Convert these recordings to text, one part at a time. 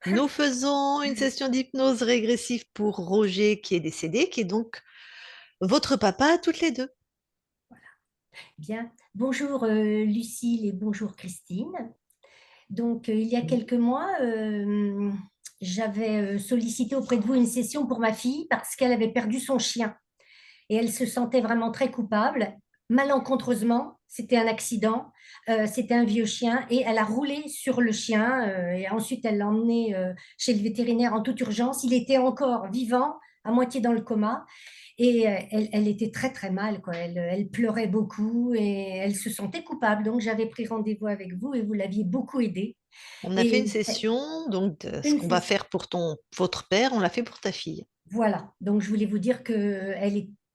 Nous faisons une session d'hypnose régressive pour Roger qui est décédé, qui est donc votre papa à toutes les deux. Bien. Bonjour Lucille et bonjour Christine. Donc, il y a quelques mois, j'avais sollicité auprès de vous une session pour ma fille parce qu'elle avait perdu son chien et elle se sentait vraiment très coupable. Malencontreusement, c'était un accident, c'était un vieux chien et elle a roulé sur le chien et ensuite elle l'a emmené chez le vétérinaire en toute urgence. Il était encore vivant, à moitié dans le coma. Et elle était très très mal, quoi. Elle pleurait beaucoup et elle se sentait coupable. Donc j'avais pris rendez-vous avec vous et vous l'aviez beaucoup aidée. On a fait une Et session, donc de ce une qu'on va session. faire pour votre père, on l'a fait pour ta fille. Voilà. Donc je voulais vous dire que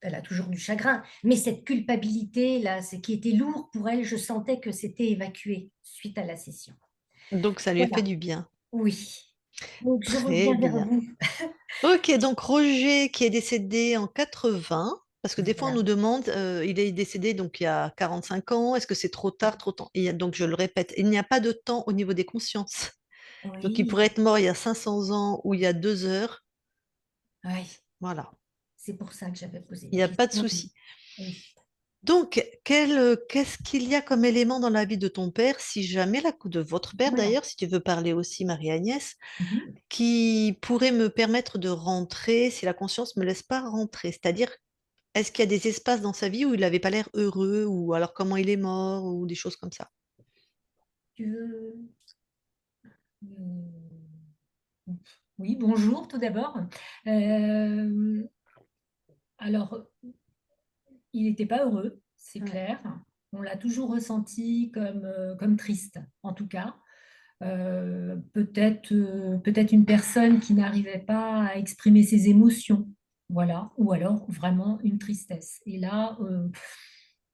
elle a toujours du chagrin, mais cette culpabilité là, c'est qui était lourd pour elle, je sentais que c'était évacué suite à la session. Donc ça lui a fait Voilà. du bien. Oui. Donc je Très reviens vers bien. vous. Ok, donc Roger qui est décédé en 80, parce que des fois on Voilà. nous demande, il est décédé donc il y a 45 ans, est-ce que c'est trop tard, trop tard? Donc je le répète, il n'y a pas de temps au niveau des consciences. Donc il Oui. pourrait être mort il y a 500 ans ou il y a 2 heures. Oui. Voilà, C'est pour ça que j'avais posé il la n'y a pas de question. souci. Oui. Donc, qu'est-ce qu'il y a comme élément dans la vie de ton père, si jamais de votre père Voilà. d'ailleurs, si tu veux parler aussi, Marie-Agnès, Mhm. qui pourrait me permettre de rentrer si la conscience me laisse pas rentrer? C'est-à-dire, est-ce qu'il y a des espaces dans sa vie où il n'avait pas l'air heureux, ou alors comment il est mort, ou des choses comme ça? Tu veux- Oui, bonjour tout d'abord. Euh, alors, il n'était pas heureux, c'est Ouais. clair. On l'a toujours ressenti comme triste, en tout cas. Peut-être une personne qui n'arrivait pas à exprimer ses émotions, voilà, ou alors vraiment une tristesse. Et là,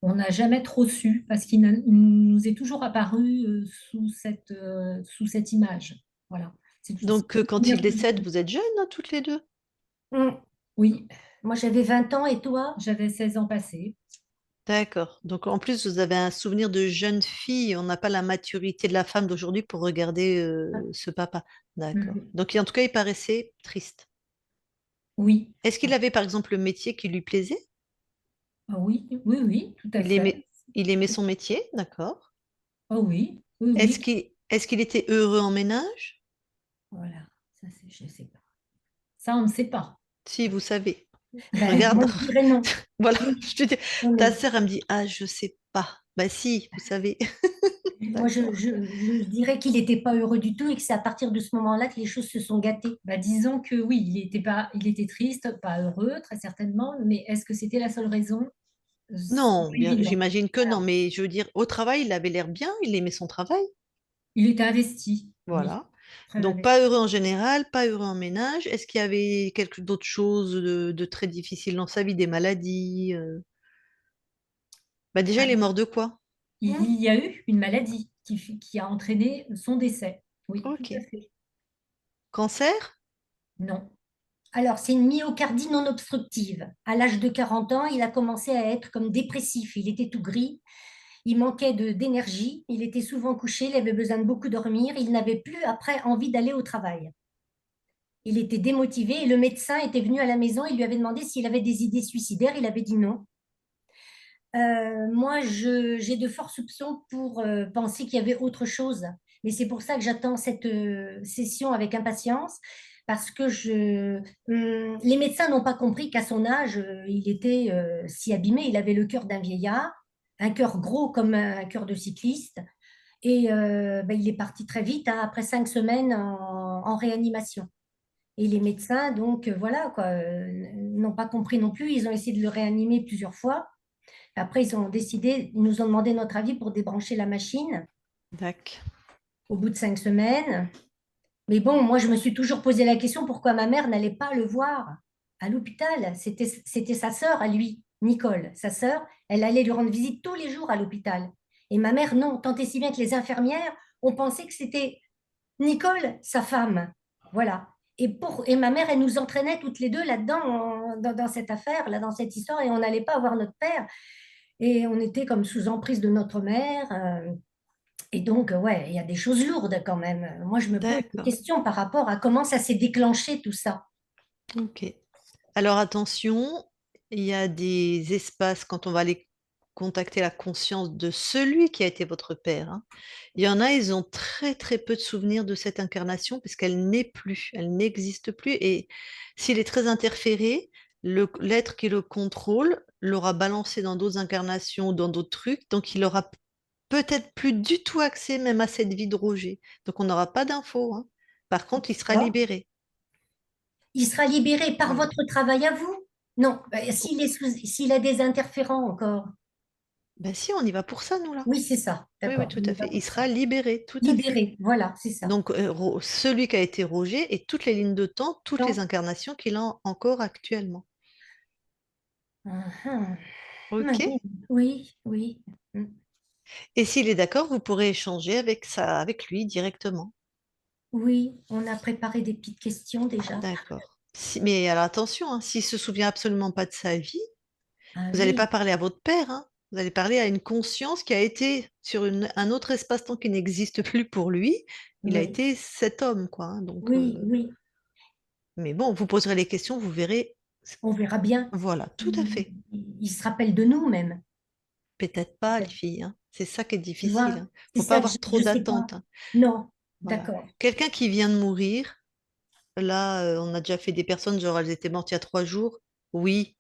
on n'a jamais trop su parce il nous est toujours apparu sous cette image. Voilà. C'est Donc, quand il décède, vous êtes jeunes, hein, toutes les deux? Oui, moi j'avais 20 ans et toi? J'avais 16 ans passés. D'accord. Donc, en plus, vous avez un souvenir de jeune fille. On n'a pas la maturité de la femme d'aujourd'hui pour regarder ce papa. D'accord. Mhm. Donc, en tout cas, il paraissait triste. Oui. Est-ce qu'il avait, par exemple, le métier qui lui plaisait? Ah oui, oui, oui, tout à fait. Il aimait son métier, d'accord. Ah oui, oui, oui. Est-ce qu'il était heureux en ménage? Voilà, ça c'est, je sais pas. Ça, on ne sait pas. Si, vous savez. Ben, Regarde. moi, je dirais non. Voilà. Oui, Je te dis, non, ta mais sœur, elle me dit, ah, je sais pas. Bah si, vous savez. moi, D'accord. je dirais qu'il n'était pas heureux du tout et que c'est à partir de ce moment-là que les choses se sont gâtées. Ben, disons que oui, il était triste, pas heureux, très certainement, mais est-ce que c'était la seule raison? C'est Non, pas bien, évident. j'imagine que non, Voilà. mais je veux dire, au travail, il avait l'air bien, il aimait son travail. Il était investi, oui, Voilà. très Donc, investi. pas heureux en général, pas heureux en ménage. Est-ce qu'il y avait quelque d'autres choses de très difficiles dans sa vie, des maladies? Bah déjà, il est mort de quoi? Il y a eu une maladie qui a entraîné son décès. Oui, tout Ok. à fait. Cancer? Non. Alors, c'est une myocardie non obstructive. À l'âge de 40 ans, il a commencé à être comme dépressif. Il était tout gris, il manquait d'énergie, il était souvent couché, il avait besoin de beaucoup dormir, il n'avait plus après envie d'aller au travail. Il était démotivé et le médecin était venu à la maison, il lui avait demandé s'il avait des idées suicidaires, il avait dit non. Moi, j'ai de forts soupçons pour penser qu'il y avait autre chose. Mais c'est pour ça que j'attends cette session avec impatience, parce que les médecins n'ont pas compris qu'à son âge, il était si abîmé. Il avait le cœur d'un vieillard, un cœur gros comme un cœur de cycliste. Et ben, il est parti très vite, hein, après 5 semaines en réanimation. Et les médecins, donc voilà, quoi, n'ont pas compris non plus. Ils ont essayé de le réanimer plusieurs fois. Après, ils nous ont demandé notre avis pour débrancher la machine D'accord. au bout de 5 semaines. Mais bon, moi, je me suis toujours posé la question pourquoi ma mère n'allait pas le voir à l'hôpital. C'était sa sœur à lui, Nicole. Sa sœur, elle allait lui rendre visite tous les jours à l'hôpital. Et ma mère, non, tant et si bien que les infirmières ont pensé que c'était Nicole, sa femme. Voilà. Et ma mère, elle nous entraînait toutes les deux là-dedans, dans cette affaire, là, dans cette histoire, et on n'allait pas voir notre père. Et on était comme sous emprise de notre mère. Et donc, ouais, il y a des choses lourdes quand même. Moi, je me pose des D'accord. questions par rapport à comment ça s'est déclenché tout ça. Ok. Alors attention, il y a des espaces quand on va aller contacter la conscience de celui qui a été votre père, hein. Il y en a, ils ont très très peu de souvenirs de cette incarnation parce qu'elle n'est plus, elle n'existe plus. Et s'il est très interféré, l'être qui le contrôle l'aura balancé dans d'autres incarnations, dans d'autres trucs, donc il aura peut-être plus du tout accès même à cette vie de Roger. Donc on n'aura pas d'infos, hein. Par contre, il sera D'accord. libéré. Il sera libéré par Voilà. votre travail à vous? Non, s'il a des interférents encore. Ben si, on y va pour ça, nous, là. Oui, c'est ça. Oui, oui, D'accord, tout on à y va fait. Il pour ça. sera libéré, tout à fait. Libéré, voilà, c'est ça. Donc, celui qui a été Roger et toutes les lignes de temps, toutes les Non. incarnations qu'il a encore actuellement. Mhm. OK? Oui, oui, oui. Mm. Et s'il est d'accord, vous pourrez échanger avec ça, avec lui directement. Oui, on a préparé des petites questions déjà. D'accord. Mais alors attention, hein, s'il se souvient absolument pas de sa vie, Ah vous n'allez pas oui, parler à votre père, hein. Vous allez parler à une conscience qui a été sur un autre espace-temps qui n'existe plus pour lui. Il a oui, été cet homme, quoi, hein. Donc, oui, oui. mais bon, vous poserez les questions, vous verrez. On verra bien. Voilà, tout à fait. Il se rappelle de nous même. Peut-être pas, les filles, hein. C'est ça qui est Tu difficile, vois, hein. c'est Faut pas ça que avoir trop je sais pas. d'attentes, hein. Non, Voilà. d'accord. Quelqu'un qui vient de mourir, là, on a déjà fait des personnes, genre elles étaient mortes il y a 3 jours. Oui,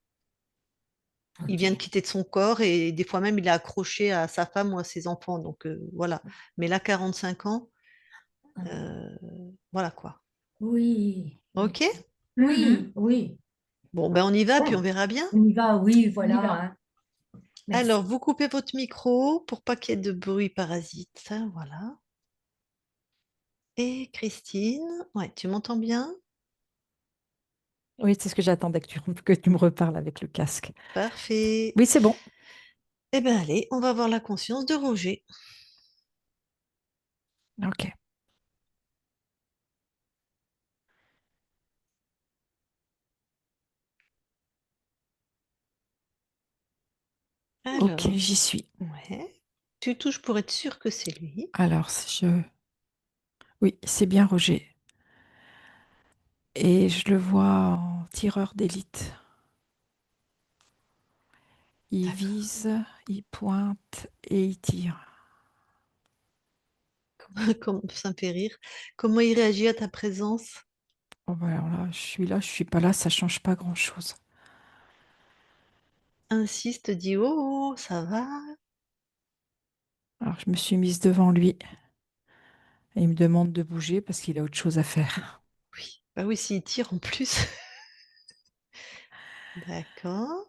il Ok. vient de quitter de son corps et des fois même il est accroché à sa femme ou à ses enfants. Donc voilà. Mais là, 45 ans, euh, voilà quoi. Oui, Ok? oui. Oui, oui. Bon, ben on y va, puis on Bon, verra bien. on y va, oui, voilà, hein. Alors, Merci. vous coupez votre micro pour pas qu'il y ait de bruit parasite. Voilà. Et Christine, ouais, tu m'entends bien? Oui, c'est ce que j'attendais que tu me reparles avec le casque. Parfait. Oui, c'est bon. Eh bien, allez, on va voir la conscience de Roger. Ok. Ok, Alors, j'y suis. ouais. Tu touches pour être sûr que c'est lui. Alors, si je... Oui, c'est bien Roger. Et je le vois en tireur d'élite. Il D'accord. vise, il pointe et il tire. Comme ça me fait rire. Comment il réagit à ta présence? Oh, bah alors là, je suis pas là, ça change pas grand-chose. Insiste, dit oh, ça va? Alors, je me suis mise devant lui et il me demande de bouger parce qu'il a autre chose à faire. Oui. Bah oui, s'il tire en plus. D'accord.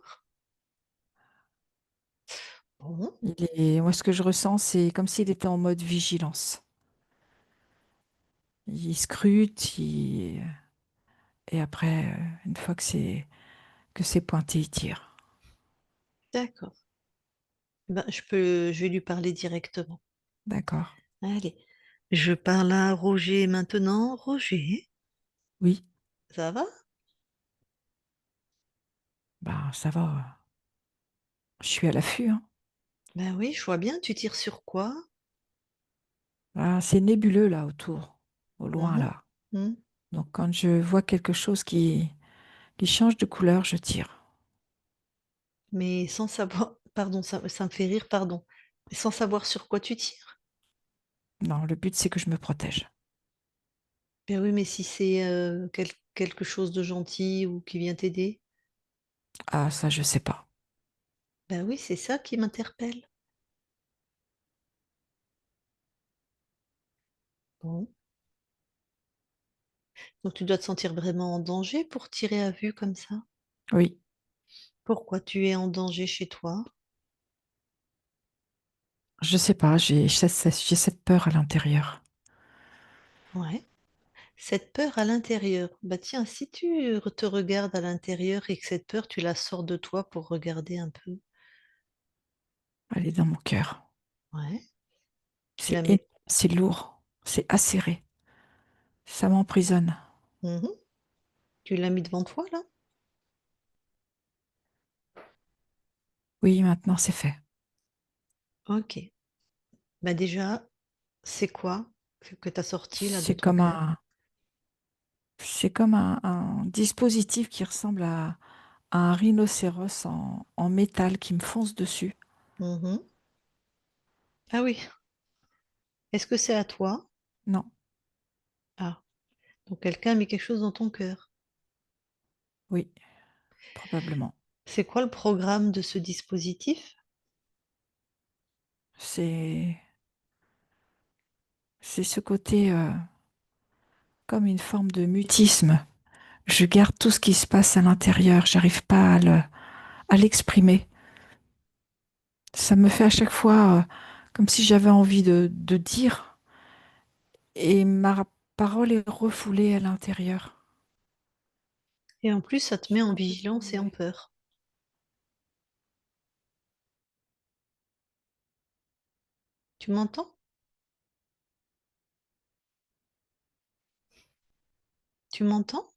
Bon, Moi, ce que je ressens, c'est comme s'il était en mode vigilance. Il scrute, et après, une fois que c'est pointé, il tire. d'accord. Ben, je vais lui parler directement. D'accord. Allez. Je parle à Roger maintenant. Roger, Oui, ça va? bah ça va. Je suis à l'affût, hein. Ben oui, je vois bien. Tu tires sur quoi? Ah, c'est nébuleux là autour, au loin Mhm. là. Mhm. Donc quand je vois quelque chose qui change de couleur, je tire. Mais sans savoir, pardon, ça me fait rire, pardon. Mais sans savoir sur quoi tu tires. Non, le but c'est que je me protège. Ben oui, mais si c'est quelque chose de gentil ou qui vient t'aider, Ah, ça, je sais pas. ben oui, c'est ça qui m'interpelle. Bon. Donc tu dois te sentir vraiment en danger pour tirer à vue comme ça. Oui, Pourquoi tu es en danger chez toi? je sais pas, j'ai cette peur à l'intérieur. Ouais. Cette peur à l'intérieur. Bah tiens, si tu te regardes à l'intérieur et que cette peur, tu la sors de toi pour regarder un peu. Elle est dans mon cœur. Ouais. Tu C'est la é- mets. c'est lourd, c'est acéré. Ça m'emprisonne. Mhm. Tu l'as mis devant toi là? Oui, maintenant c'est fait. Ok. Bah déjà. C'est quoi que tu as sorti là de C'est ton comme cœur? un dispositif qui ressemble à un rhinocéros en métal qui me fonce dessus. Mhm. Ah oui. Est-ce que c'est à toi? Non, Ah, donc quelqu'un a mis quelque chose dans ton cœur. oui, probablement. C'est quoi le programme de ce dispositif? C'est c'est ce côté comme une forme de mutisme. Je garde tout ce qui se passe à l'intérieur, j'arrive pas à l'exprimer. Ça me fait à chaque fois comme si j'avais envie de dire et ma parole est refoulée à l'intérieur. Et en plus, ça Je te met suis en un peu vigilance et en dénurée. peur. Tu m'entends? Tu m'entends?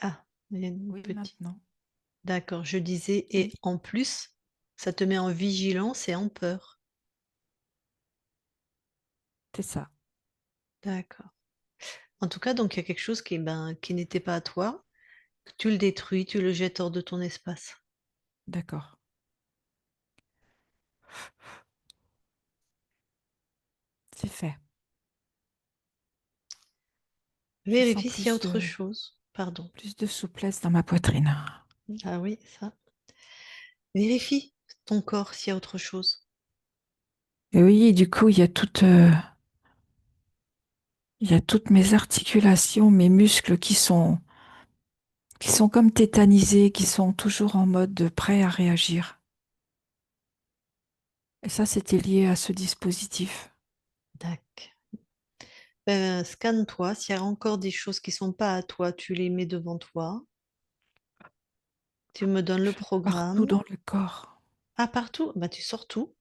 Ah, il y a une Oui, petite. maintenant. D'accord, je disais, et Oui, en plus, ça te met en vigilance et en peur. c'est ça. D'accord. En tout cas, donc il y a quelque chose qui n'était pas à toi, que tu le détruis, tu le jettes hors de ton espace. D'accord. C'est fait. Je sens Vérifie s'il y a autre chose. Pardon. plus de souplesse dans ma poitrine. Ah oui, ça. Vérifie ton corps s'il y a autre chose. Et oui, du coup, il y a toutes mes articulations, mes muscles qui sont comme tétanisés, qui sont toujours en mode prêt à réagir. Et ça, c'était lié à ce dispositif. Tac. Scanne-toi. S'il y a encore des choses qui sont pas à toi, tu les mets devant toi. Tu me donnes le Partout programme. dans le corps. Ah, partout? Bah, tu sors tout.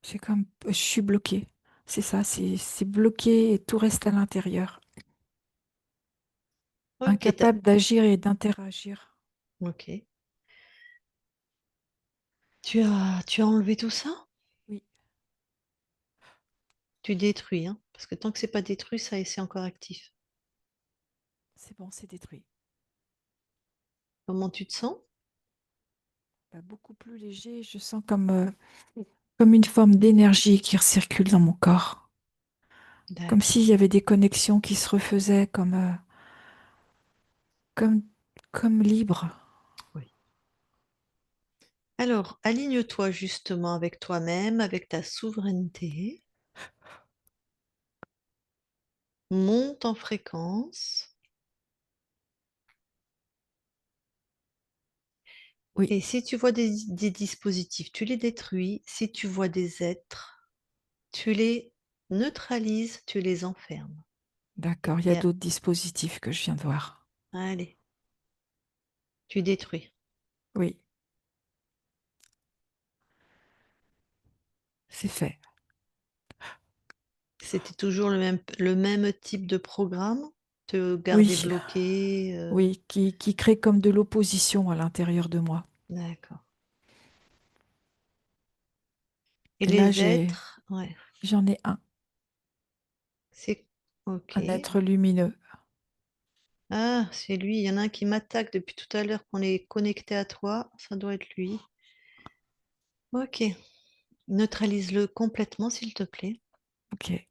C'est comme, je suis bloquée. C'est ça, c'est bloqué et tout reste à l'intérieur. Ok, Incapable d'agir et d'interagir. ok. Tu as enlevé tout ça? Oui, Tu détruis, hein? Parce que tant que c'est pas détruit, ça, c'est encore actif. c'est bon, c'est détruit. Comment tu te sens? Bah, beaucoup plus léger, je sens comme une forme d'énergie qui circule dans mon corps. Comme s'il D'accord. y avait des connexions qui se refaisaient comme, comme libre. Oui. Alors, aligne-toi justement avec toi-même, avec ta souveraineté. Monte en fréquence. Oui, Et si tu vois des dispositifs, tu les détruis. Si tu vois des êtres, tu les neutralises, tu les enfermes. d'accord, il y a Et d'autres dispositifs que je viens de voir. allez, tu détruis. Oui, c'est fait. C'était toujours le même type de programme, te garder Oui, bloqué. oui, qui crée comme de l'opposition à l'intérieur de moi. D'accord. Et Et là, les êtres, ouais, j'en ai c'est ok. un être lumineux. Ah, c'est lui. Il y en a un qui m'attaque depuis tout à l'heure qu'on est connecté à toi. Ça doit être lui. Ok. Neutralise-le complètement, s'il te plaît. Ok,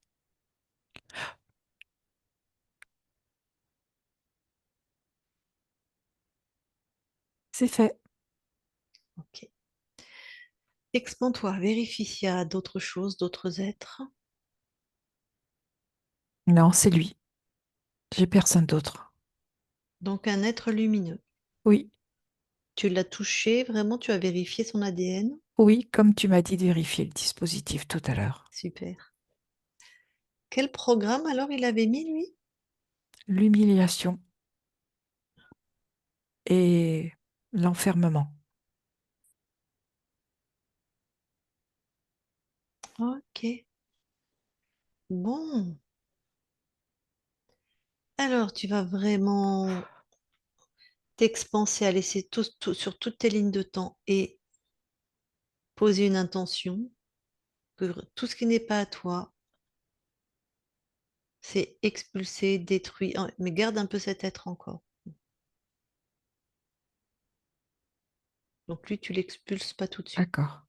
c'est fait. Ok. Expand-toi. Vérifie s'il y a d'autres choses, d'autres êtres. Non, c'est lui. J'ai personne d'autre. Donc, un être lumineux. Oui, Tu l'as touché, vraiment, tu as vérifié son ADN. oui, comme tu m'as dit de vérifier le dispositif tout à l'heure. Super. Quel programme alors il avait mis, lui? L'humiliation et l'enfermement. Ok. Bon. Alors, tu vas vraiment t'expanser à laisser tout sur toutes tes lignes de temps et poser une intention, que tout ce qui n'est pas à toi, c'est expulsé, détruit. Mais garde un peu cet être encore. Donc lui, tu l'expulses pas tout de suite. D'accord.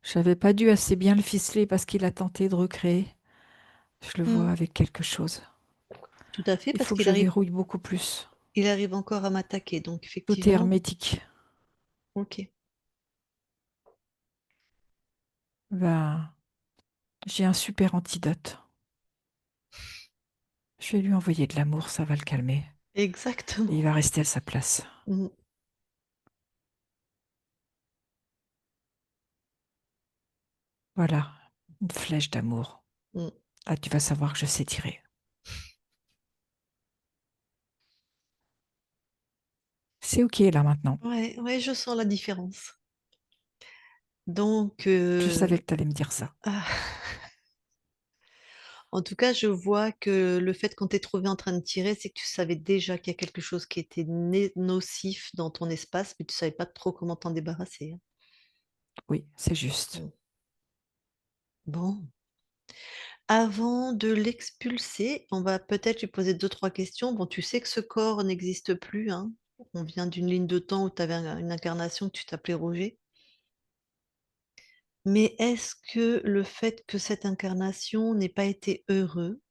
Je n'avais pas dû assez bien le ficeler parce qu'il a tenté de recréer. Je le vois Hmm, avec quelque chose. tout à fait, Il parce faut que qu'il je arrive, verrouille beaucoup plus. il arrive encore à m'attaquer. Donc Tout est effectivement, hermétique. ok. Ben, j'ai un super antidote. Je vais lui envoyer de l'amour, ça va le calmer. Et il Exactement. va rester à sa place. Hmm, Voilà, une flèche d'amour. hmm. Ah, tu vas savoir que je sais tirer. C'est OK là maintenant. Ouais, ouais, je sens la différence. Donc, Je savais que tu allais me dire ça. ah, en tout cas, je vois que le fait qu'on t'ait trouvé en train de tirer, c'est que tu savais déjà qu'il y a quelque chose qui était nocif dans ton espace, mais tu savais pas trop comment t'en débarrasser, hein. Oui, c'est juste. Mm. Bon. Avant de l'expulser, on va peut-être lui poser deux, trois questions. Bon, tu sais que ce corps n'existe plus, hein. On vient d'une ligne de temps où tu avais une incarnation que tu t'appelais Roger. Mais est-ce que le fait que cette incarnation n'ait pas été heureux,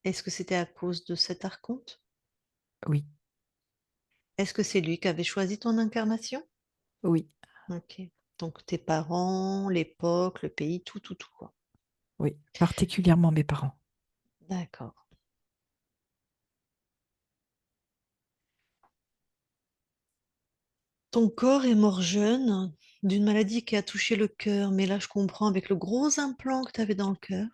est-ce que c'était à cause de cet archonte? Oui, Est-ce que c'est lui qui avait choisi ton incarnation? oui, Ok. Donc tes parents, l'époque, le pays, tout, tout, tout, quoi. oui. Particulièrement mes parents. D'accord. Ton corps est mort jeune d'une maladie qui a touché le cœur, mais là je comprends avec le gros implant que tu avais dans le cœur.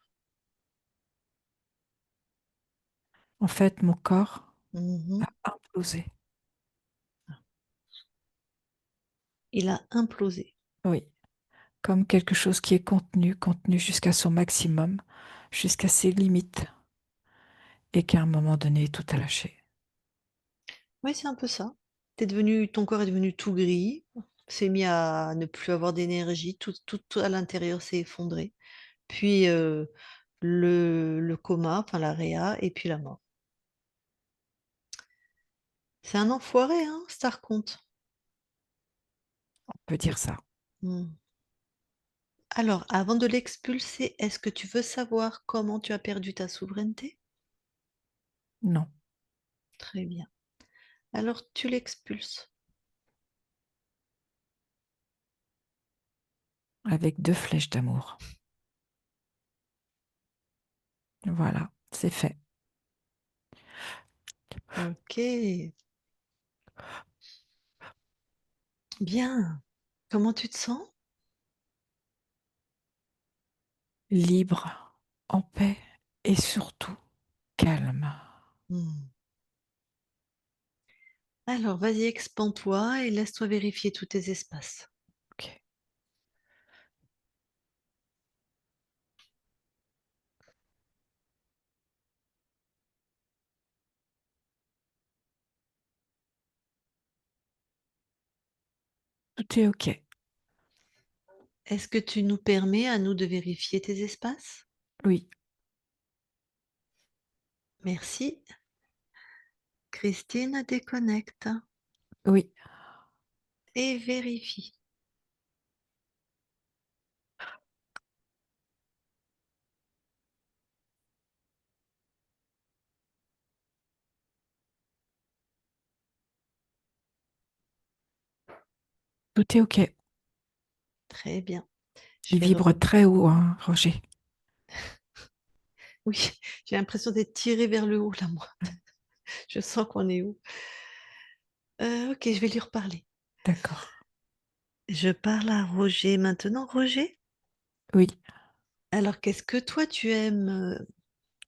En fait, mon corps Mhm. a implosé. Il a implosé. Oui, comme quelque chose qui est contenu, contenu jusqu'à son maximum, jusqu'à ses limites, et qu'à un moment donné, tout a lâché. Oui, c'est un peu ça. Ton corps est devenu tout gris, s'est mis à ne plus avoir d'énergie, tout à l'intérieur s'est effondré. Puis le coma, enfin la réa, et puis la mort. C'est un enfoiré, hein, Star compte. On peut dire ça. Hmm. Alors, avant de l'expulser, est-ce que tu veux savoir comment tu as perdu ta souveraineté? Non, Très bien. Alors, tu l'expulses. avec 2 flèches d'amour. Voilà, c'est fait. Ok, bien. Comment tu te sens? Libre, en paix et surtout calme. Hmm. Alors, vas-y, expand-toi et laisse-toi vérifier tous tes espaces. Ok. Tout est OK. Est-ce que tu nous permets à nous de vérifier tes espaces? Oui, Merci. Christine, déconnecte oui, et vérifie. tout est OK. Très bien. Je Il vais vibre très haut, hein, Roger. Oui, j'ai l'impression d'être tirée vers le haut là, moi. Je sens qu'on est haut. Ok, je vais lui reparler. D'accord. Je parle à Roger maintenant. Roger, Oui, alors qu'est-ce que toi tu aimes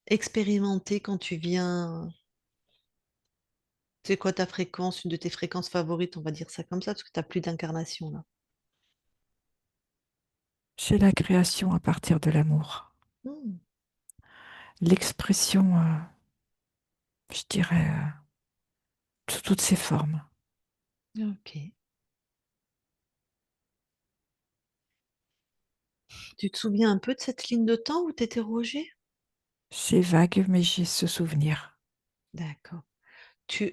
expérimenter quand tu viens? C'est quoi ta fréquence, une de tes fréquences favorites, on va dire ça comme ça, parce que tu n'as plus d'incarnation là. c'est la création à partir de l'amour. Hmm, L'expression, je dirais, sous toutes ses formes. ok. Tu te souviens un peu de cette ligne de temps où tu étais Roger? C'est vague, mais j'ai ce souvenir. D'accord.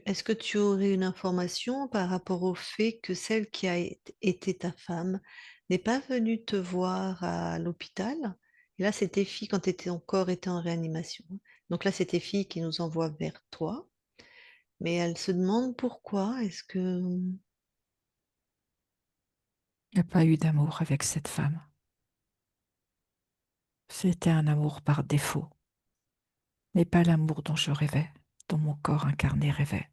Est-ce que tu aurais une information par rapport au fait que celle qui a été ta femme n'est pas venue te voir à l'hôpital? Et là, c'est tes filles quand tu étais encore été en réanimation, hein. Donc là, c'est tes filles qui nous envoient vers toi, mais elles se demandent pourquoi. Est-ce que... Il n'y a pas eu d'amour avec cette femme. C'était un amour par défaut, mais pas l'amour dont je rêvais, dont mon corps incarné rêvait.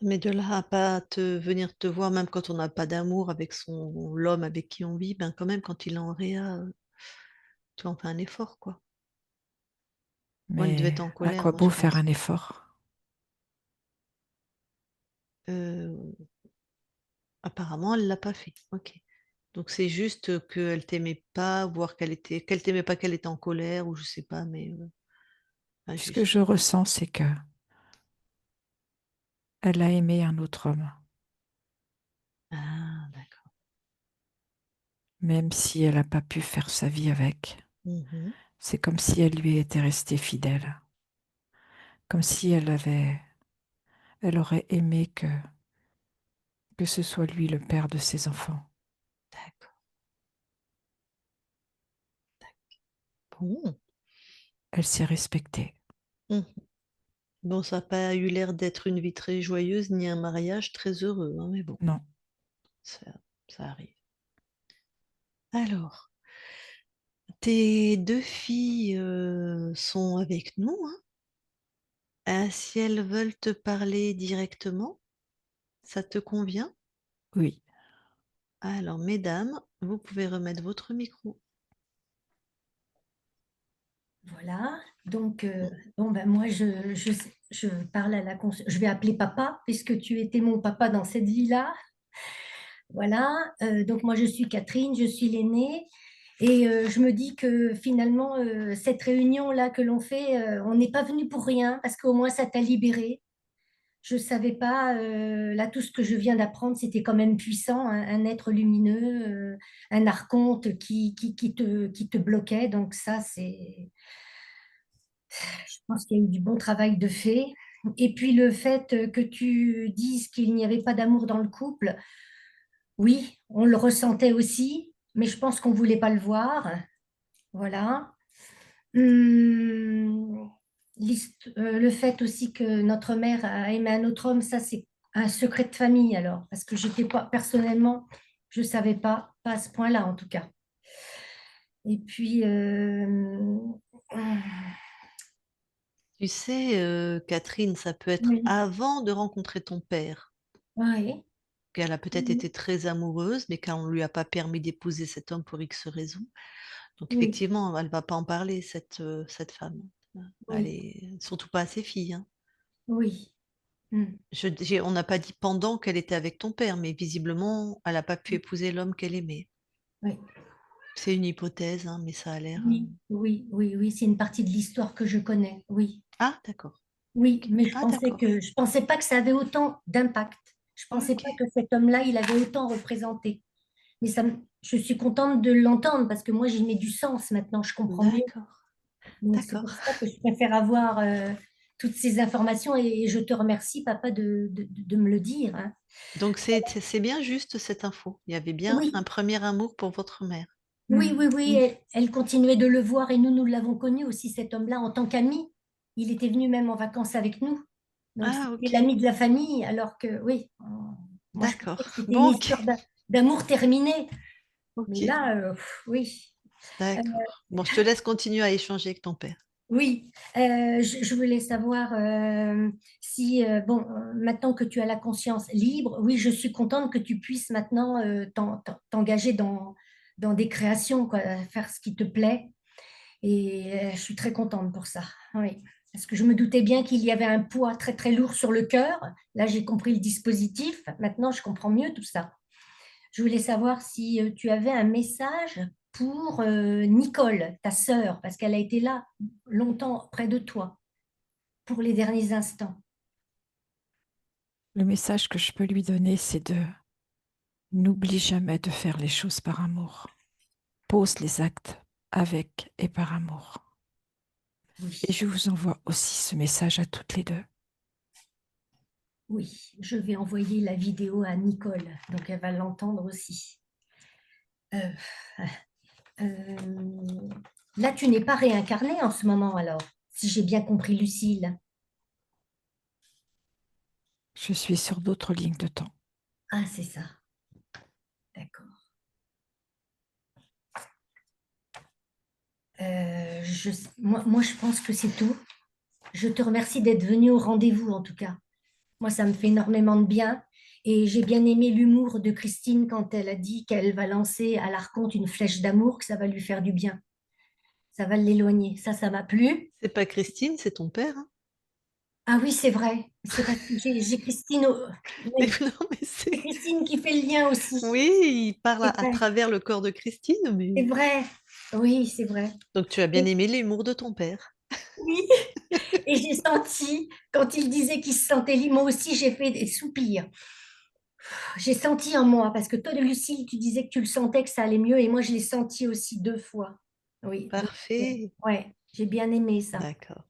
Mais de là à pas venir te voir, même quand on n'a pas d'amour avec l'homme avec qui on vit, ben quand même, quand il est en réa, tu en fais un effort, quoi. Moi, elle devait Mais être en à colère, quoi moi, je beau faire pense. un effort? Euh, Apparemment, elle l'a pas fait. Ok. Donc c'est juste qu'elle t'aimait pas, voire qu'elle t'aimait pas, qu'elle était en colère, ou je sais pas, mais pas Ce que juste. je ressens, c'est que elle a aimé un autre homme, Ah, d'accord. même si elle n'a pas pu faire sa vie avec. Mhm. C'est comme si elle lui était restée fidèle, comme si elle aurait aimé que ce soit lui le père de ses enfants. D'accord. Bon. Elle s'est respectée. Mhm. Bon, ça n'a pas eu l'air d'être une vie très joyeuse, ni un mariage très heureux, hein, mais bon, Non, ça, ça arrive. Alors, tes deux filles sont avec nous, hein. Si elles veulent te parler directement, ça te convient? oui. Alors, mesdames, vous pouvez remettre votre micro. Voilà. Donc, bon, ben moi, je parle à je vais appeler papa, puisque tu étais mon papa dans cette vie-là. Voilà. Donc, moi, je suis Catherine, je suis l'aînée. Et je me dis que finalement, cette réunion-là que l'on fait, on n'est pas venu pour rien, parce qu'au moins, ça t'a libéré. Je ne savais pas, là, tout ce que je viens d'apprendre, c'était quand même puissant, un être lumineux, un archonte qui te bloquait. Donc ça, je pense qu'il y a eu du bon travail de fait. Et puis le fait que tu dises qu'il n'y avait pas d'amour dans le couple, oui, on le ressentait aussi, mais je pense qu'on ne voulait pas le voir. Voilà. Hum, le fait aussi que notre mère a aimé un autre homme, ça c'est un secret de famille alors, parce que j'étais pas, personnellement, je ne savais pas, pas à ce point-là en tout cas. Et puis, Tu sais, Catherine, ça peut être oui, avant de rencontrer ton père, oui, qu'elle a peut-être été oui, très amoureuse, mais qu'on ne lui a pas permis d'épouser cet homme pour X raisons. Donc oui, effectivement, elle ne va pas en parler, cette femme. Elle oui, est surtout pas à ses filles, hein. oui. Hum, On n'a pas dit pendant qu'elle était avec ton père, mais visiblement, elle n'a pas pu épouser l'homme qu'elle aimait. oui. C'est une hypothèse, hein, mais ça a l'air. Oui, oui, oui, oui, c'est une partie de l'histoire que je connais, oui. Ah, d'accord. Oui, Ok. mais Ah, d'accord. je pensais pas que ça avait autant d'impact. Je pensais Ok. pas que cet homme-là, il avait autant représenté. Mais je suis contente de l'entendre parce que moi, j'y mets du sens maintenant, je comprends mieux. D'accord. Donc, c'est pour D'accord. ça que je préfère avoir toutes ces informations et je te remercie, papa, de me le dire, hein. Donc c'est bien juste cette info. Il y avait bien un Oui, premier amour pour votre mère. oui, oui, Mm. oui, elle continuait de le voir et nous l'avons connu aussi, cet homme-là, en tant qu'ami. Il était venu même en vacances avec nous. Donc, Ah, c'était ok. l'ami de la famille, alors que, oui, moi, je pensais que D'accord. c'était une Bon, ok. histoire d'amour terminée. Mais Ok. là, oui. Euh, D'accord. Bon, je te laisse continuer à échanger avec ton père. oui, je voulais savoir si, bon, maintenant que tu as la conscience libre, oui, je suis contente que tu puisses maintenant t'engager dans des créations, quoi, faire ce qui te plaît. Et je suis très contente pour ça. Oui. Parce que je me doutais bien qu'il y avait un poids très, très lourd sur le cœur. Là, j'ai compris le dispositif. Maintenant, je comprends mieux tout ça. Je voulais savoir si tu avais un message pour Nicole, ta sœur, parce qu'elle a été là longtemps près de toi pour les derniers instants. Le message que je peux lui donner, c'est de n'oublie jamais de faire les choses par amour. pose les actes avec et par amour. Oui, Et je vous envoie aussi ce message à toutes les deux. oui, je vais envoyer la vidéo à Nicole, donc elle va l'entendre aussi. Euh, euh, Là, tu n'es pas réincarnée en ce moment, alors, si j'ai bien compris, Lucille. Je suis sur d'autres lignes de temps. Ah, c'est ça. D'accord. Moi, je pense que c'est tout. Je te remercie d'être venu au rendez-vous, en tout cas. Moi, ça me fait énormément de bien. Et j'ai bien aimé l'humour de Christine quand elle a dit qu'elle va lancer à l'Arconte une flèche d'amour, que ça va lui faire du bien. Ça va l'éloigner. Ça m'a plu. C'est pas Christine, c'est ton père, hein. Ah oui, c'est vrai. C'est parce que j'ai Christine. Mais Oui, non, mais c'est c'est... Christine qui fait le lien aussi. Oui, il parle C'est à vrai. travers le corps de Christine, mais... C'est vrai. Oui, c'est vrai. Donc tu as bien Et, aimé l'humour de ton père. oui. Et j'ai senti, quand il disait qu'il se sentait libre, moi aussi, j'ai fait des soupirs. J'ai senti en moi, parce que toi, de Lucille, tu disais que tu le sentais, que ça allait mieux, et moi, je l'ai senti aussi 2 fois. Oui, donc, Parfait. ouais, j'ai bien aimé ça. D'accord.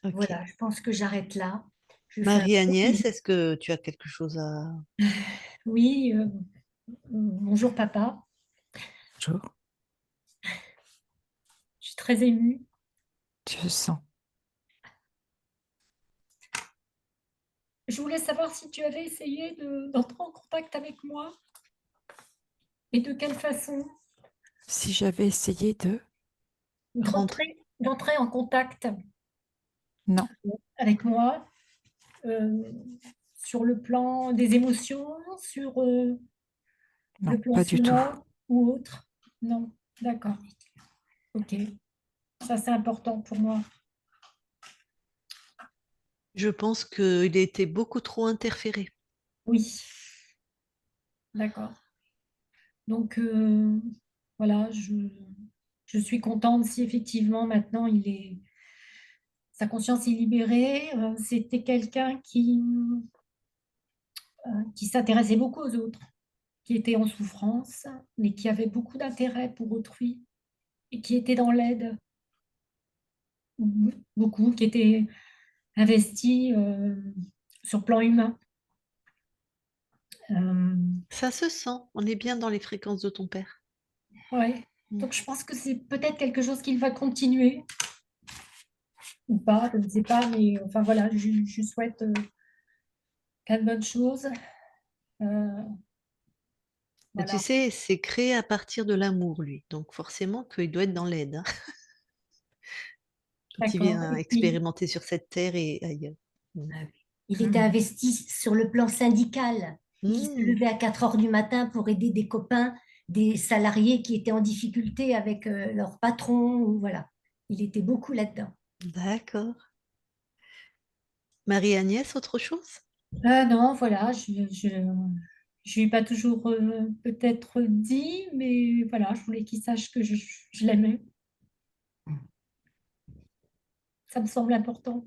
Ok. Voilà, je pense que j'arrête là. Je fais un gros Marie-Agnès, bisou. est-ce que tu as quelque chose à... Oui, bonjour papa. Bonjour. Je suis très émue. Je sens. Je voulais savoir si tu avais essayé d'entrer en contact avec moi et de quelle façon Si j'avais essayé de... rentrer? d'entrer en contact Non, avec moi euh, sur le plan des émotions, sur non, le plan pas du tout. sonore ou autre. Non, d'accord. Ok, ça c'est important pour moi. Je pense qu'il a été beaucoup trop interféré. Oui, d'accord. Donc voilà, je suis contente si effectivement maintenant sa conscience est libérée. C'était quelqu'un qui s'intéressait beaucoup aux autres, qui était en souffrance, mais qui avait beaucoup d'intérêt pour autrui et qui était dans l'aide, beaucoup, qui était investi sur plan humain. Euh, Ça se sent. On est bien dans les fréquences de ton père. ouais. Mm. Donc je pense que c'est peut-être quelque chose qu'il va continuer ou pas, je ne sais pas, mais enfin voilà, je souhaite plein de bonnes choses. Euh, Mais tu voilà, sais, c'est créé à partir de l'amour, lui. Donc forcément qu'il doit être dans l'aide, hein, quand il d'accord. vient Et puis, expérimenter sur cette terre et ailleurs. Mm. il était investi sur le plan syndical. Il se Mm. levait à 4 heures du matin pour aider des copains, des salariés qui étaient en difficulté avec leur patron. Ou voilà. Il était beaucoup là-dedans. D'accord. Marie-Agnès, autre chose? Ah non, voilà, je lui ai pas toujours peut-être dit, mais voilà, je voulais qu'il sache que je l'aimais. Ça me semble important.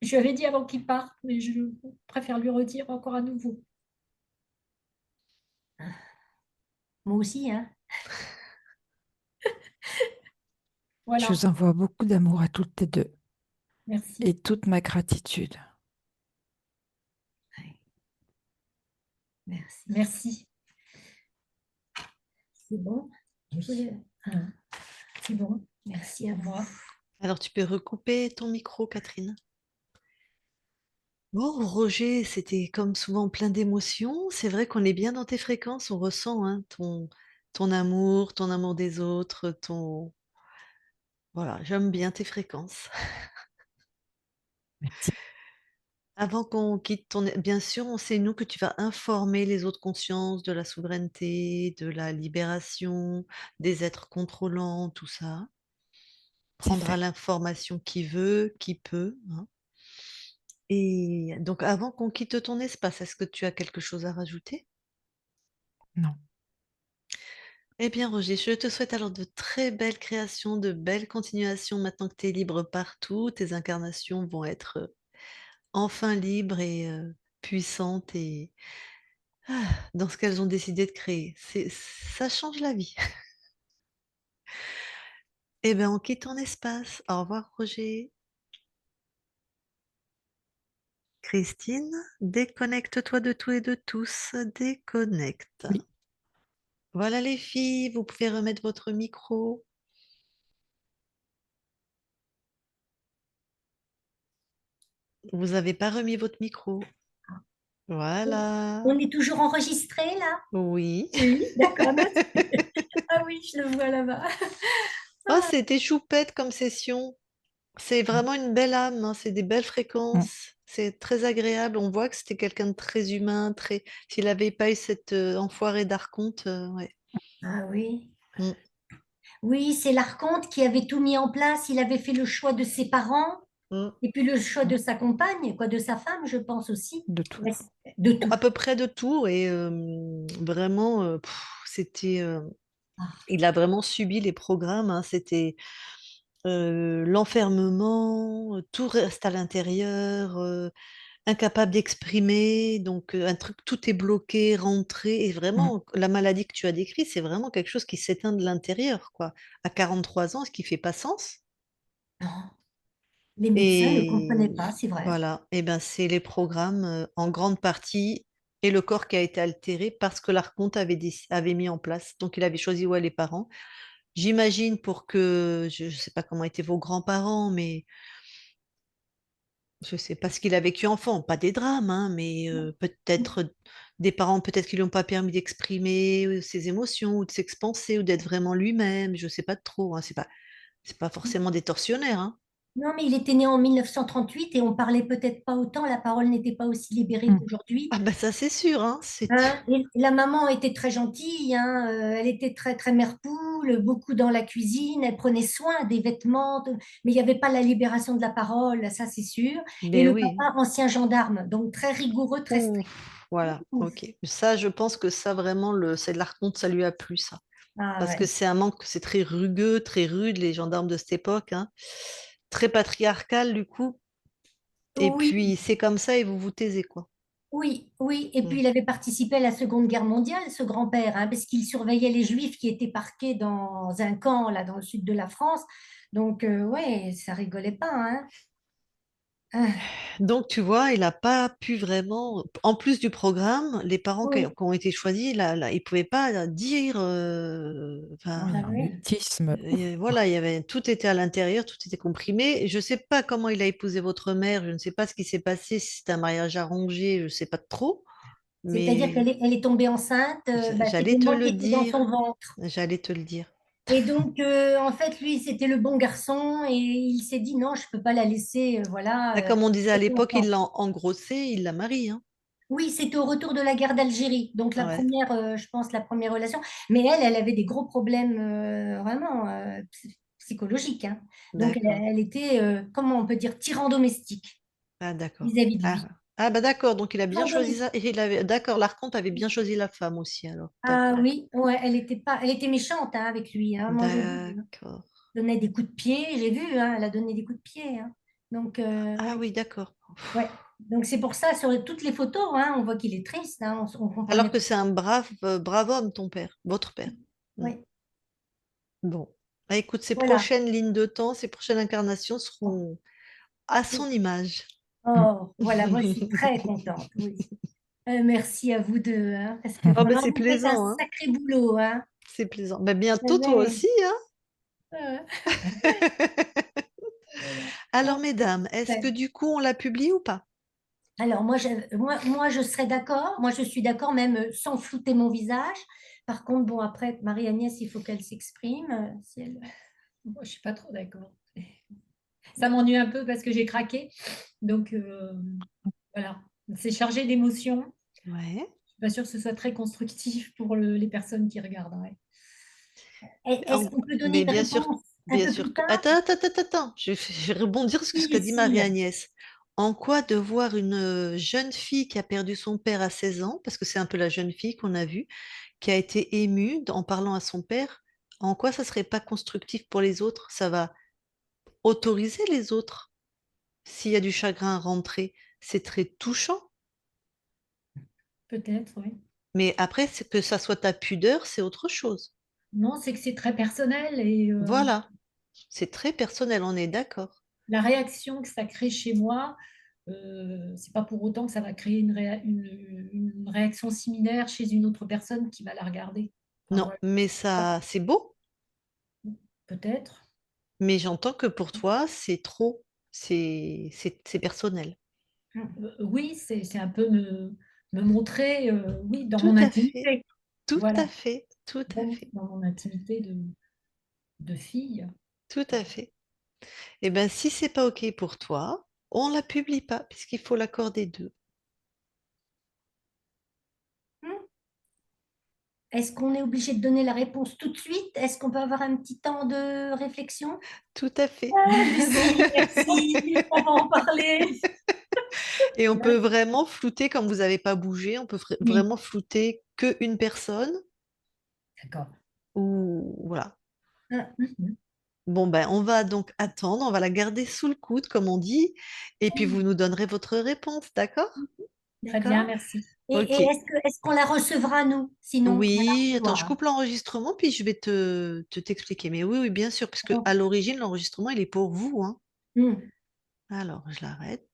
Je lui avais dit avant qu'il parte, mais je préfère lui redire encore à nouveau. Moi aussi, hein. Je Voilà, vous envoie beaucoup d'amour à toutes les deux merci. et toute ma gratitude. Ouais, merci. Merci. C'est bon? Oui. Ah, c'est bon. Merci à moi. Alors tu peux recouper ton micro, Catherine. Bon, Roger, c'était comme souvent plein d'émotions. C'est vrai qu'on est bien dans tes fréquences, on ressent hein, ton amour des autres, ton... Voilà, j'aime bien tes fréquences. Merci. Avant qu'on quitte ton... Bien sûr, on sait, nous, que tu vas informer les autres consciences de la souveraineté, de la libération, des êtres contrôlants, tout ça. C'est Prendra fait. l'information qui veut, qui peut, hein. Et donc, avant qu'on quitte ton espace, est-ce que tu as quelque chose à rajouter? Non. Eh bien, Roger, je te souhaite alors de très belles créations, de belles continuations maintenant que tu es libre partout. Tes incarnations vont être enfin libres et puissantes et dans ce qu'elles ont décidé de créer. Ça change la vie. Eh bien, on quitte ton espace. Au revoir, Roger. Christine, déconnecte-toi de tout et de tous. Déconnecte. Oui. Voilà les filles, vous pouvez remettre votre micro. Vous n'avez pas remis votre micro. Voilà. On est toujours enregistré là? Oui. Oui, d'accord. Ah oui, je le vois là-bas. Oh, Ah, c'était choupette comme session. C'est vraiment une belle âme, hein, c'est des belles Mm. fréquences. C'est très agréable. On voit que c'était quelqu'un de très humain, très. S'il n'avait pas eu cette enfoiré d'archonte, ouais. ah oui. Mm, Oui, c'est l'archonte qui avait tout mis en place. Il avait fait le choix de ses parents mm. et puis le choix Mm. de sa compagne, quoi, de sa femme, je pense aussi. De tout. Ouais, de Bon, tout. à peu près de tout et vraiment, c'était. Ah, Il a vraiment subi les programmes, hein. C'était l'enfermement, tout reste à l'intérieur, incapable d'exprimer, donc un truc, tout est bloqué, rentré. Et Mm. vraiment, la maladie que tu as décrite, c'est vraiment quelque chose qui s'éteint de l'intérieur, quoi. À 43 ans, ce qui fait pas sens. non. Les médecins ne comprenaient Et pas, c'est vrai. voilà, et ben c'est les programmes en grande partie et le corps qui a été altéré parce que l'archonte avait mis en place. Donc il avait choisi ouais, les parents. J'imagine pour que, je ne sais pas comment étaient vos grands-parents, mais je sais pas ce qu'il a vécu enfant, pas des drames, hein, mais peut-être des parents peut-être qui lui ont pas permis d'exprimer ses émotions ou de s'expanser ou d'être vraiment lui-même, je sais pas trop, hein, c'est pas forcément des tortionnaires, hein. Non, mais il était né en 1938 et on parlait peut-être pas autant, la parole n'était pas aussi libérée Mm. qu'aujourd'hui. Ah ben ça c'est sûr, hein, Hein, et la maman était très gentille, hein, elle était très, très mère poule, beaucoup dans la cuisine, elle prenait soin des vêtements, mais il n'y avait pas la libération de la parole, ça c'est sûr. Et mais le oui. papa, ancien gendarme, donc très rigoureux, très strict. Ouf, voilà, Ouf. ok. Ça, je pense que ça vraiment, c'est de l'archonte, ça lui a plu ça. Ah Parce que ouais. c'est un manque, c'est très rugueux, très rude, les gendarmes de cette époque, hein. Très patriarcal du coup. Et Oui, puis c'est comme ça et vous vous taisez quoi. oui, oui. Et puis Mm. il avait participé à la Seconde Guerre mondiale, ce grand-père, hein, parce qu'il surveillait les Juifs qui étaient parqués dans un camp là dans le sud de la France. Donc ouais, ça rigolait pas, hein. Ah, Donc tu vois, il n'a pas pu vraiment, en plus du programme, les parents oui, qui ont été choisis, là, ils ne pouvaient pas dire, enfin, ah Un oui. mutisme. voilà, il y avait, tout était à l'intérieur, tout était comprimé. Et je ne sais pas comment il a épousé votre mère, je ne sais pas ce qui s'est passé, si c'était un mariage arrangé, je ne sais pas trop, C'est-à-dire mais elle est tombée enceinte, bah, j'allais c'était te moi le qui étais dans dire, son ventre. j'allais te le dire. Et donc, en fait, lui, c'était le bon garçon et il s'est dit non, je peux pas la laisser, Ah, voilà. comme on disait à Avec l'époque, il l'enfant. l'a engrossé, il l'a marié, hein. Oui, c'était au retour de la guerre d'Algérie, donc la Ouais, première, je pense, la première relation. Mais elle avait des gros problèmes vraiment psychologiques, hein. Donc, d'accord. elle était, comment on peut dire, tyran domestique Ah, d'accord. vis-à-vis de Ah. lui. Ah, bah d'accord, donc il a bien Tyran choisi ça. domestique. Et il avait... D'accord, l'archonte avait bien choisi la femme aussi, alors. Ah D'accord. oui, ouais, elle était méchante hein, avec lui, hein. Moi, j'ai vu. D'accord. Donnait des coups de pied, j'ai vu, hein, elle a donné des coups de pied, hein. Donc, Ah ouais, oui, d'accord. ouais. Donc c'est pour ça, sur toutes les photos, hein, on voit qu'il est triste, hein, on Alors comprenait que pas. c'est un brave homme, ton père, votre père. Mm. Oui, Bon. Ah, écoute, ces voilà. prochaines lignes de temps, ces prochaines incarnations seront à son image. Mm. Oh, voilà, moi je suis très contente, oui. Merci à vous deux, hein, parce que Oh, ben vraiment, c'est vous faites un plaisant, hein. sacré boulot, hein. C'est plaisant. Ben, bientôt, toi Ouais. aussi, hein. Euh, Alors, oh, mesdames, est-ce que ouais. du coup, on la publie ou pas? Alors moi, je serais d'accord, moi je suis d'accord même sans flouter mon visage. Par contre, bon, après, Marie-Agnès, il faut qu'elle s'exprime. Si elle... Moi, je suis pas trop d'accord. Ça m'ennuie un peu parce que j'ai craqué. Donc, voilà. C'est chargé d'émotions. Ouais. Je suis pas sûre que ce soit très constructif pour les personnes qui regarderaient. Est-ce qu'on peut donner Mais une réponse un bien peu sûr plus que... tard? Attends. Je vais rebondir sur ce qu'a Si, dit si. Marie-Agnès. En quoi de voir une jeune fille qui a perdu son père à 16 ans, parce que c'est un peu la jeune fille qu'on a vue, qui a été émue en parlant à son père, en quoi ça serait pas constructif pour les autres? Ça va autoriser les autres. S'il y a du chagrin à rentrer, c'est très touchant. Peut-être, oui. Mais après, que ça soit ta pudeur, c'est autre chose. Non, c'est que c'est très personnel et Voilà, c'est très personnel, on est d'accord. la réaction que ça crée chez moi, c'est pas pour autant que ça va créer une réaction similaire chez une autre personne qui va la regarder. Enfin, Non, voilà, mais ça, c'est beau, peut-être. mais j'entends que pour toi, c'est trop, c'est personnel. Oui, c'est un peu me montrer, oui, dans Tout mon à fait, intimité. tout à Voilà, fait, tout à fait, dans mon intimité de fille. tout à fait. Eh bien, si c'est pas OK pour toi, on la publie pas, puisqu'il faut l'accord des deux. Hmm. Est-ce qu'on est obligé de donner la réponse tout de suite? Est-ce qu'on peut avoir un petit temps de réflexion? Tout à fait. Ah, Lucie, merci, on va en parler. Et on peut vraiment flouter, comme vous n'avez pas bougé, on peut Oui, vraiment flouter qu'une personne, d'accord. ou voilà. Ah, Bon, ben, on va donc attendre, on va la garder sous le coude, comme on dit, et puis vous nous donnerez votre réponse, d'accord? Très bien, d'accord. merci. Et OK. est-ce qu'on la recevra, nous? Sinon, on va la Oui, attends, je recevoir. coupe l'enregistrement, puis je vais t'expliquer. Mais oui, oui, bien sûr, puisque à l'origine, l'enregistrement, il est pour vous, hein. Hmm. Alors, je l'arrête.